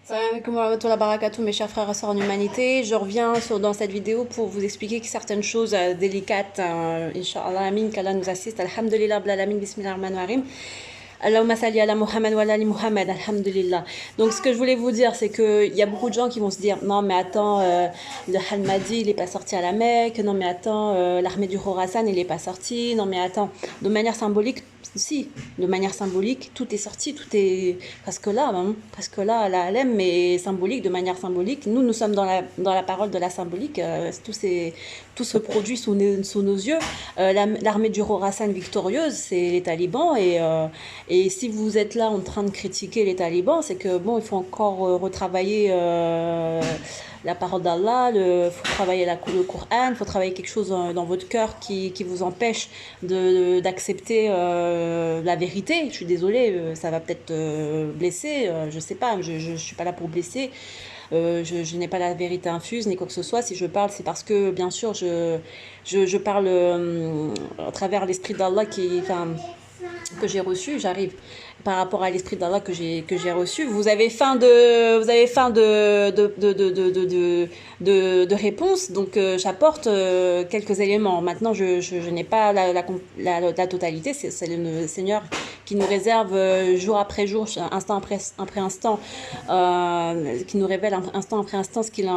Salam alaikum wa rahmatullahi wa barakatuh, mes chers frères et sœurs en humanité. Je reviens dans cette vidéo pour vous expliquer que certaines choses délicates, Inch'Allah, amin, qu'Allah nous assiste. Alhamdulillah, blalamin, bismillah ar-Rahman ar-Rahim. Allahumma salli ala Muhammad wa ala ali Muhammad, alhamdulillah. Donc ce que je voulais vous dire, c'est qu'il y a beaucoup de gens qui vont se dire non mais attends, le Al-Mahdi il n'est pas sorti à la Mecque, non mais attends, l'armée du Khorasan il n'est pas sorti, non mais attends, de manière symbolique, si, de manière symbolique, tout est sorti, tout est presque là, à la Halem, mais symbolique, de manière symbolique. Nous sommes dans la parole de la symbolique, tout se produit sous nos yeux. L'armée du Khorasan victorieuse, c'est les talibans, et si vous êtes là en train de critiquer les talibans, c'est que bon, il faut encore retravailler la parole d'Allah, il faut travailler le Coran, il faut travailler quelque chose dans votre cœur qui vous empêche d'accepter la vérité. Je suis désolée, ça va peut-être blesser, je sais pas, je suis pas là pour blesser. Je n'ai pas la vérité infuse ni quoi que ce soit. Si je parle, c'est parce que bien sûr je parle à travers l'esprit d'Allah que j'ai reçu. J'arrive par rapport à l'esprit d'Allah que j'ai reçu. Vous avez faim de réponses, donc j'apporte quelques éléments. Maintenant, je n'ai pas la totalité. C'est le Seigneur qui nous réserve jour après jour, instant après instant, qui nous révèle instant après instant ce qu'il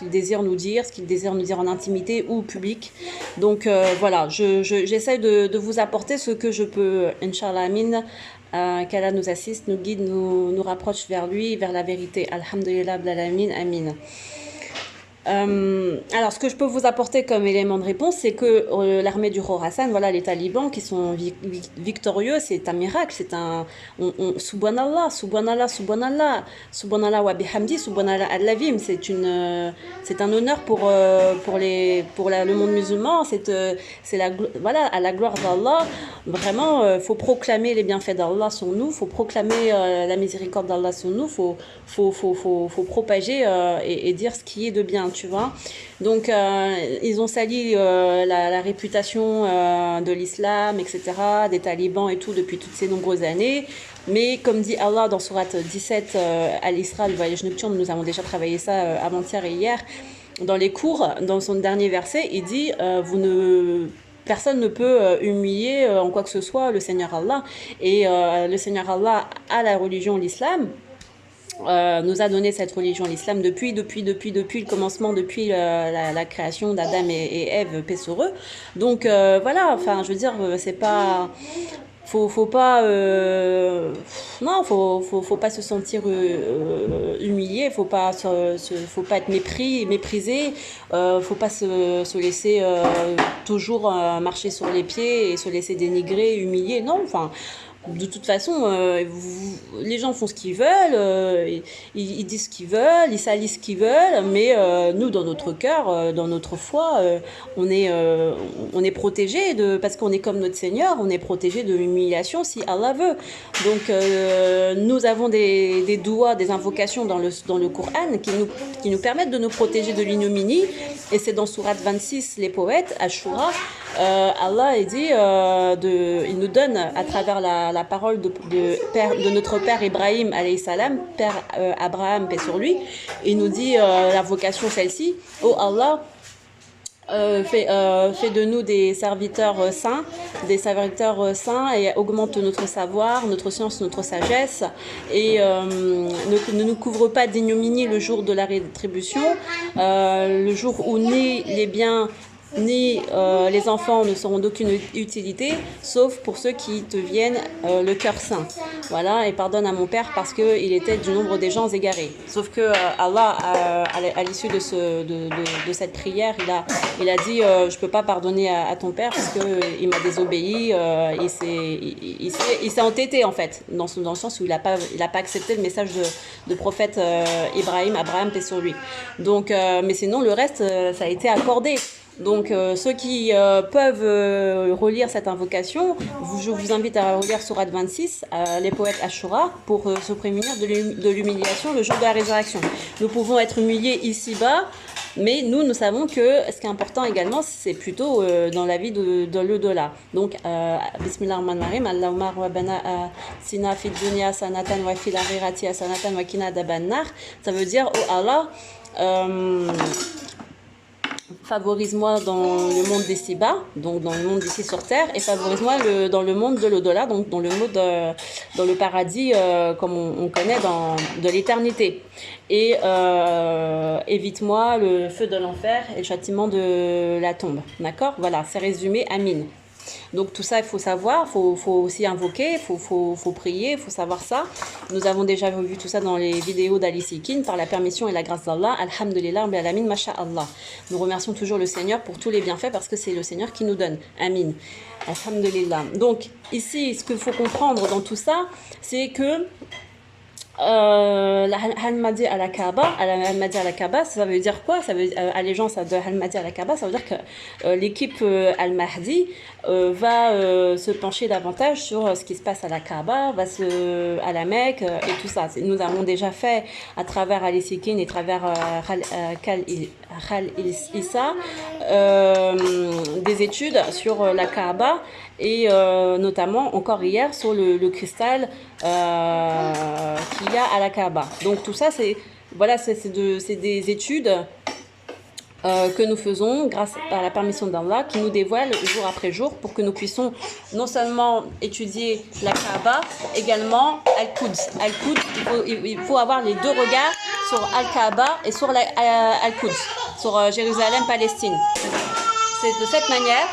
désire nous dire, ce qu'il désire nous dire en intimité ou public. Donc voilà, j'essaie de vous apporter ce que je peux, Inch'Allah, amin. Qu'Allah nous assiste, nous guide, nous rapproche vers lui, vers la vérité. Alhamdulillah, blalamin, amin. Alors, ce que je peux vous apporter comme élément de réponse, c'est que l'armée du Khorasan, voilà, les talibans qui sont victorieux, c'est un miracle, c'est un subhanallah, subhanallah, subhanallah, subhanallah wa bihamdi, subhanallah al-lavim, c'est un honneur pour le monde musulman, voilà, à la gloire d'Allah. Vraiment, faut proclamer les bienfaits d'Allah sur nous, faut proclamer la miséricorde d'Allah sur nous, faut propager et dire ce qui est de bien, tu vois. Donc ils ont sali la réputation de l'islam, etc., des talibans et tout depuis toutes ces nombreuses années. Mais comme dit Allah dans sourate 17 à l'Isra, le voyage nocturne, nous avons déjà travaillé ça avant-hier et hier dans les cours, dans son dernier verset, il dit personne ne peut humilier en quoi que ce soit le Seigneur Allah. Et le Seigneur Allah a la religion, l'islam, nous a donné cette religion, l'islam, depuis le commencement, depuis la création d'Adam et Ève, paix sur eux. Donc voilà, enfin, je veux dire, c'est pas... Faut pas non, faut pas se sentir humilié, faut pas être méprisé, faut pas se laisser toujours marcher sur les pieds et se laisser dénigrer, humilier. Non, enfin, de toute façon, les gens font ce qu'ils veulent, ils disent ce qu'ils veulent, ils salissent ce qu'ils veulent, mais nous, dans notre cœur, dans notre foi, on est protégé parce qu'on est comme notre Seigneur, on est protégé de l'humiliation si Allah veut. Donc, nous avons des douas, des invocations dans le Coran qui nous permettent de nous protéger de l'ignominie, et c'est dans sourate 26, les poètes, Ashura. Allah il nous donne à travers la parole de notre père Ibrahim alayhi salam, père Abraham, paix sur lui, il nous dit l'invocation celle-ci: oh Allah, fais de nous des serviteurs saints, et augmente notre savoir, notre science, notre sagesse, et ne nous couvre pas d'ignominie le jour de la rétribution, le jour où ni les biens ni les enfants ne seront d'aucune utilité, sauf pour ceux qui te viennent le cœur saint. Voilà, et pardonne à mon père parce qu'il était du nombre des gens égarés. Sauf que Allah, à l'issue de cette prière, il a dit je peux pas pardonner à ton père parce qu'il m'a désobéi, il s'est entêté en fait, dans le sens où il a pas accepté le message de prophète Abraham, paix sur lui. Donc, mais sinon le reste, ça a été accordé. Donc ceux qui peuvent relire cette invocation, je vous invite à relire sourate 26, les poètes Ashura, pour se prémunir de l'humiliation le jour de la résurrection. Nous pouvons être humiliés ici-bas Mais nous savons que ce qui est important également, c'est plutôt dans la vie de l'au-delà. Donc, Bismillah ar-Rahman ar-Rahim, Allahumma rabbana sina fid dunya sanatan wa fil akhirati sanatan wa qina adhaban nar. Ça veut dire, oh Allah, favorise-moi dans le monde d'ici-bas, donc dans le monde d'ici sur terre, et favorise-moi dans le monde de l'au-delà, donc dans le paradis comme on connaît de l'éternité. Et évite-moi le feu de l'enfer et le châtiment de la tombe. D'accord? Voilà, c'est résumé. Amin. Donc tout ça, il faut savoir, il faut aussi invoquer, il faut prier, il faut savoir ça. Nous avons déjà vu tout ça dans les vidéos d'Ali Sikin, par la permission et la grâce d'Allah. Alhamdulillah, Rabbil Alamin, Masha'Allah. Nous remercions toujours le Seigneur pour tous les bienfaits parce que c'est le Seigneur qui nous donne. Amin. Alhamdulillah. Donc ici, ce qu'il faut comprendre dans tout ça, c'est que Al-Mahdi à la Kaaba, ça veut dire quoi? Ça veut allégeance de Al-Mahdi à la Kaaba, ça veut dire que l'équipe Al-Mahdi va se pencher davantage sur ce qui se passe à la Kaaba, à la Mecque et tout ça. Nous avons déjà fait à travers Ali Sikin et à travers Khal Issa des études sur la Kaaba et notamment encore hier sur le cristal qu'il y a à la Kaaba. Donc tout ça, c'est des études que nous faisons grâce à la permission d'Allah qui nous dévoile jour après jour pour que nous puissions non seulement étudier la Kaaba, également Al-Quds. Il faut avoir les deux regards sur Al-Kaaba et sur Al-Quds, sur Jérusalem-Palestine. C'est de cette manière.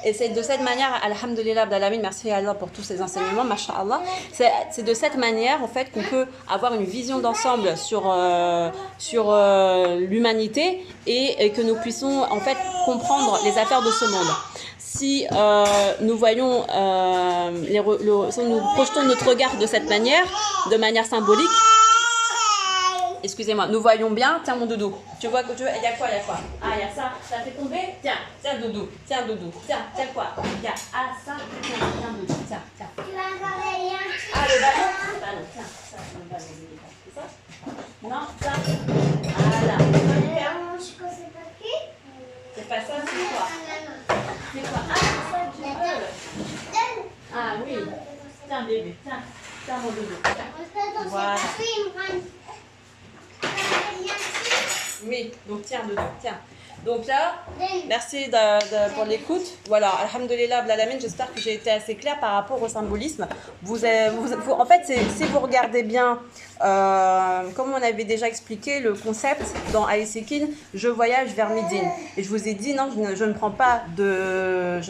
Et c'est de cette manière, alhamdulillah, Abdallah, merci à Allah pour tous ces enseignements, masha'Allah. C'est de cette manière, en fait, qu'on peut avoir une vision d'ensemble sur l'humanité et que nous puissions, en fait, comprendre les affaires de ce monde. Si nous voyons, si nous projetons notre regard de cette manière, de manière symbolique, excusez-moi, nous voyons bien, tiens mon doudou, il y a quoi, ah il y a ça fait tomber, tiens doudou, tiens quoi, tiens, ah ça, tiens doudou, tiens, ah le ballon, tiens, ça c'est le ballon, c'est ça, non, ça, voilà, c'est pas ça, c'est quoi, ah ça tu veux, ah oui, tiens bébé, tiens mon doudou, tiens, voilà. Oui, donc tiens dedans, tiens. Donc là, merci pour l'écoute. Voilà, alhamdulillah, Abdallah, j'espère que j'ai été assez claire par rapport au symbolisme. En fait, si vous regardez bien, comme on avait déjà expliqué le concept dans Ali Sikin, je voyage vers Médine. Et je vous ai dit, non, je ne prends pas de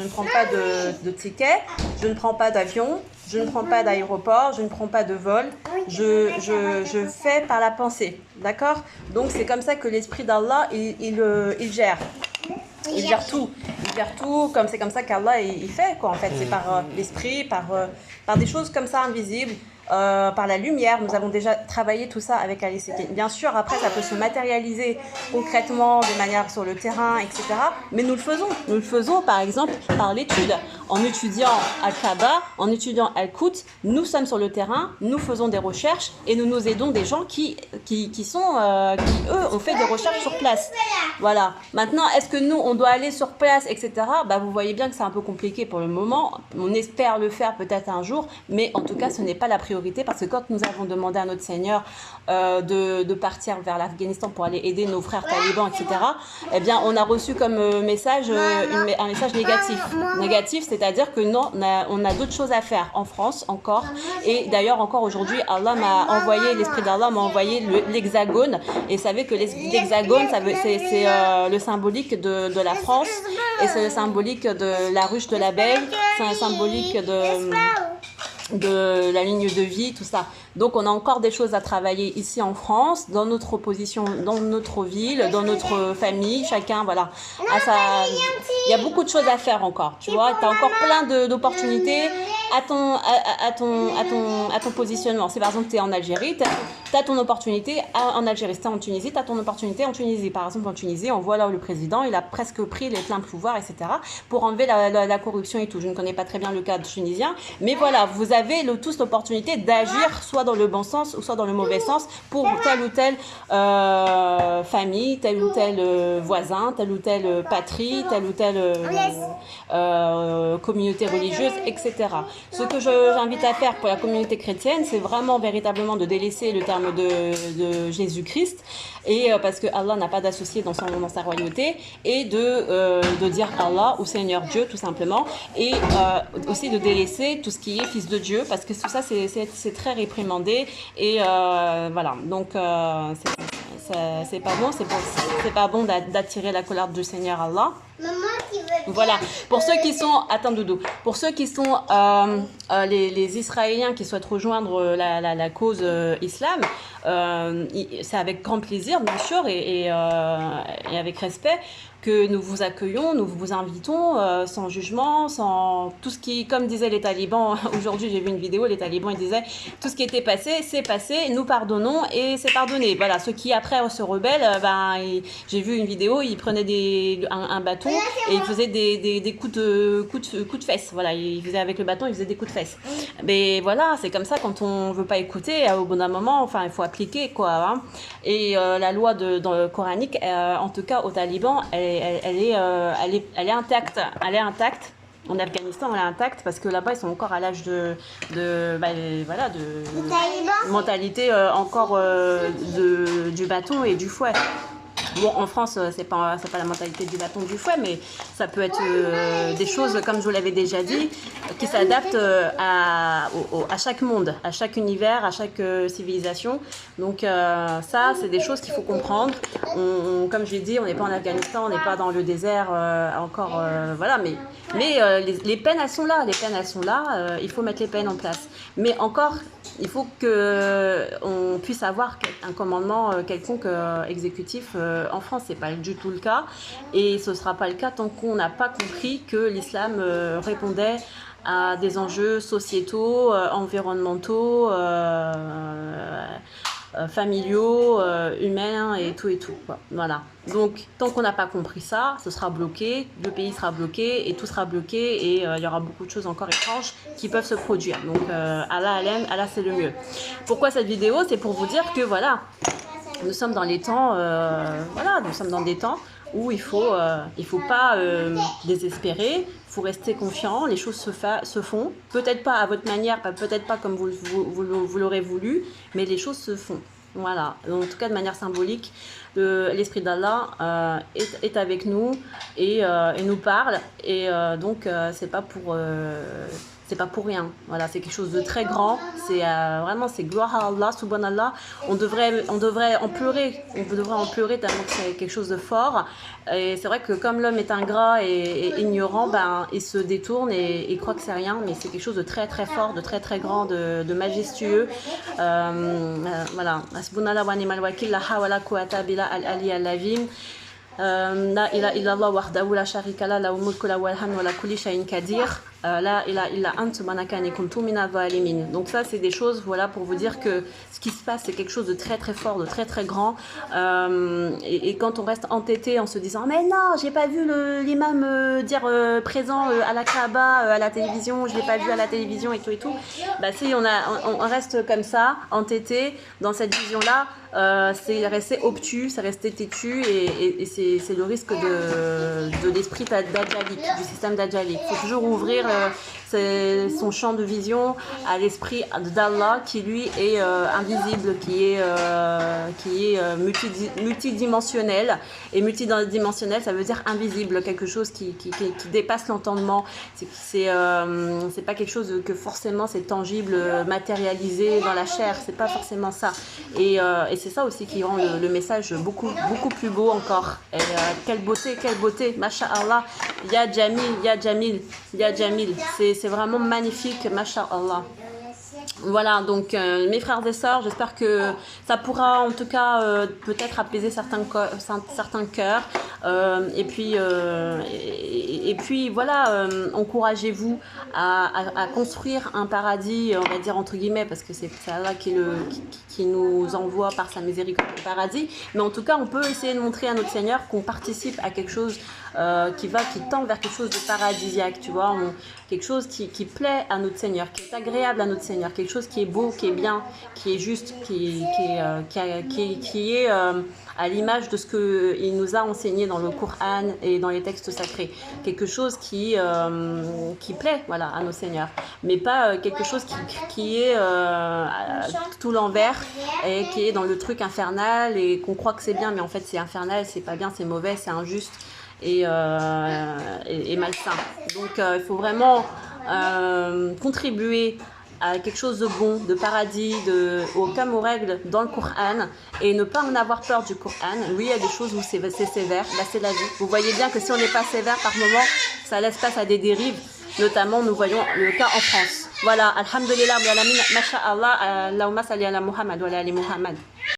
ticket, je ne prends pas d'avion, je ne prends pas d'aéroport, je ne prends pas de vol, je fais par la pensée, d'accord? Donc c'est comme ça que l'esprit d'Allah, il gère. Il gère tout. Il gère tout, c'est comme ça qu'Allah il fait, quoi, en fait. C'est par l'esprit, par des choses comme ça invisibles. Par la lumière, nous avons déjà travaillé tout ça avec Ali Sikin. Bien sûr, après, ça peut se matérialiser concrètement de manière sur le terrain, etc. Mais nous le faisons. Nous le faisons, par exemple, par l'étude. En étudiant Al-Kaaba, en étudiant Al-Quds, nous sommes sur le terrain, nous faisons des recherches et nous aidons des gens qui eux, ont fait des recherches sur place. Voilà. Maintenant, est-ce que nous, on doit aller sur place, etc. Vous voyez bien que c'est un peu compliqué pour le moment. On espère le faire peut-être un jour, mais en tout cas, ce n'est pas la priorité parce que quand nous avons demandé à notre Seigneur de partir vers l'Afghanistan pour aller aider nos frères talibans, etc., eh bien, on a reçu comme message un message négatif, c'est-à-dire que non, on a d'autres choses à faire en France encore. Et d'ailleurs, encore aujourd'hui, Allah m'a envoyé, l'esprit d'Allah m'a envoyé l'hexagone. Et vous savez que l'hexagone, c'est le symbolique de la France et c'est le symbolique de la ruche de l'abeille, c'est un symbolique de la ligne de vie, tout ça. Donc on a encore des choses à travailler ici en France, dans notre opposition, dans notre ville, dans notre famille, chacun, voilà. Il y a beaucoup de choses à faire encore, tu vois. Tu as encore plein d'opportunités à ton positionnement. Si par exemple tu es en Algérie, tu as ton opportunité en Algérie. Si tu es en Tunisie, tu as ton opportunité en Tunisie. Par exemple en Tunisie, on voit là où le président, il a presque pris les pleins pouvoirs, etc. pour enlever la corruption et tout. Je ne connais pas très bien le cas tunisien, mais voilà, vous avez tous l'opportunité d'agir soit dans le bon sens ou soit dans le mauvais sens pour telle ou telle famille, tel ou tel voisin, telle ou telle patrie, telle ou telle communauté religieuse, etc. Ce que j'invite à faire pour la communauté chrétienne, c'est vraiment véritablement de délaisser le terme de Jésus-Christ, et parce que Allah n'a pas d'associé dans sa royauté, et de dire Allah ou Seigneur Dieu tout simplement, et aussi de délaisser tout ce qui est fils de Dieu, parce que tout ça c'est très réprimandé, et voilà, donc c'est pas bon, c'est pas bon d'attirer la colère du Seigneur Allah. Voilà, pour ceux qui sont, attends Doudou, pour ceux qui sont les Israéliens qui souhaitent rejoindre la cause islam, c'est avec grand plaisir bien sûr et avec respect que nous vous accueillons, nous vous invitons sans jugement, sans tout ce qui, comme disaient les talibans, aujourd'hui j'ai vu une vidéo, les talibans ils disaient tout ce qui était passé, c'est passé, nous pardonnons et c'est pardonné. Voilà, ceux qui après se rebellent, j'ai vu une vidéo, ils prenaient un bâton et ils faisaient des coups de fesses. Voilà, ils faisaient avec le bâton, ils faisaient des coups de fesses. Mais voilà, c'est comme ça quand on veut pas écouter, au bout d'un moment, enfin il faut appliquer quoi. Hein. Et la loi dans le coranique, en tout cas aux talibans, elle est intacte. Elle est intacte. En Afghanistan, elle est intacte parce que là-bas, ils sont encore à l'âge de mentalité encore du bâton et du fouet. Bon, en France, c'est pas la mentalité du bâton du fouet, mais ça peut être des choses, comme je vous l'avais déjà dit, qui s'adaptent à chaque monde, à chaque univers, à chaque civilisation. Donc ça, c'est des choses qu'il faut comprendre. Comme je l'ai dit, on n'est pas en Afghanistan, on n'est pas dans le désert encore, voilà. Mais les peines, elles sont là. Les peines, elles sont là. Il faut mettre les peines en place. Mais encore, il faut qu'on puisse avoir un commandement quelconque exécutif. En France, c'est pas du tout le cas, et ce sera pas le cas tant qu'on n'a pas compris que l'islam répondait à des enjeux sociétaux, environnementaux, familiaux, humains et tout quoi. Voilà. Donc tant qu'on n'a pas compris ça, ce sera bloqué, le pays sera bloqué et tout sera bloqué, et il y aura beaucoup de choses encore étranges qui peuvent se produire. Donc Allah Allah c'est le mieux. Pourquoi cette vidéo? C'est pour vous dire que voilà, nous sommes dans les temps, nous sommes dans des temps où il faut pas désespérer, il faut rester confiant, les choses se font, peut-être pas à votre manière, peut-être pas comme vous l'aurez voulu, mais les choses se font. Voilà, en tout cas de manière symbolique, l'Esprit d'Allah est avec nous et nous parle, et donc c'est pas pour rien. Voilà, c'est quelque chose de très grand. C'est vraiment, c'est gloire à Allah, subhanallah. On devrait en pleurer. On devrait en pleurer tellement que c'est quelque chose de fort. Et c'est vrai que comme l'homme est ingrat et ignorant, il se détourne et il croit que c'est rien. Mais c'est quelque chose de très très fort, de très très grand, de majestueux. Voilà. Hasbunallah wa ni'mal wakil, la hawla quwwata billah al-ali al-azim. La ilaha illallah wahdahu la sharika la lahu mulku wa lahu wa la kulli shay'in qadir. La ilaha illa anta subhanaka inni kuntu minadh zalimin. Donc ça, c'est des choses, voilà, pour vous dire que ce qui se passe, c'est quelque chose de très très fort, de très très grand. Et quand on reste entêté en se disant mais non, j'ai pas vu l'imam dire présent à la Kaaba, à la télévision, je l'ai pas vu à la télévision et tout, si on reste comme ça, entêté dans cette vision-là, c'est rester obtus, c'est rester têtu, et c'est le risque de l'esprit dajjalique, du système dajjalique. Il faut toujours ouvrir son champ de vision à l'esprit d'Allah qui lui est invisible, qui est multidimensionnel. Et multidimensionnel, ça veut dire invisible, quelque chose qui dépasse l'entendement. C'est pas quelque chose que forcément c'est tangible, matérialisé dans la chair. C'est pas forcément ça. Et c'est ça aussi qui rend le message beaucoup plus beau encore. Et quelle beauté, masha'Allah, ya Jamil, ya Jamil, ya Jamil. C'est vraiment magnifique, masha'Allah. Voilà, donc mes frères et sœurs, j'espère que ça pourra en tout cas peut-être apaiser certains cœurs, et puis voilà, encouragez-vous à construire un paradis, on va dire entre guillemets, parce que c'est Allah qui qui nous envoie par sa miséricorde au paradis, mais en tout cas, on peut essayer de montrer à notre Seigneur qu'on participe à quelque chose qui tend vers quelque chose de paradisiaque, tu vois, quelque chose qui plaît à notre Seigneur, qui est agréable à notre Seigneur, quelque chose qui est beau, qui est bien, qui est juste, qui est à l'image de ce qu'il nous a enseigné dans le Coran et dans les textes sacrés. Quelque chose qui plaît, voilà, à nos seigneurs. Mais pas quelque chose qui est tout l'envers et qui est dans le truc infernal et qu'on croit que c'est bien, mais en fait c'est infernal, c'est pas bien, c'est mauvais, c'est injuste et malsain. Donc il faut vraiment contribuer à quelque chose de bon, de paradis, comme aux règles dans le Coran et ne pas en avoir peur du Coran. Oui, il y a des choses où c'est sévère, là c'est la vie. Vous voyez bien que si on n'est pas sévère par moment, ça laisse place à des dérives. Notamment, nous voyons le cas en France. Voilà, alhamdulillah, masha'Allah, Allahumma salli ala Muhammad wa ala ali Muhammad.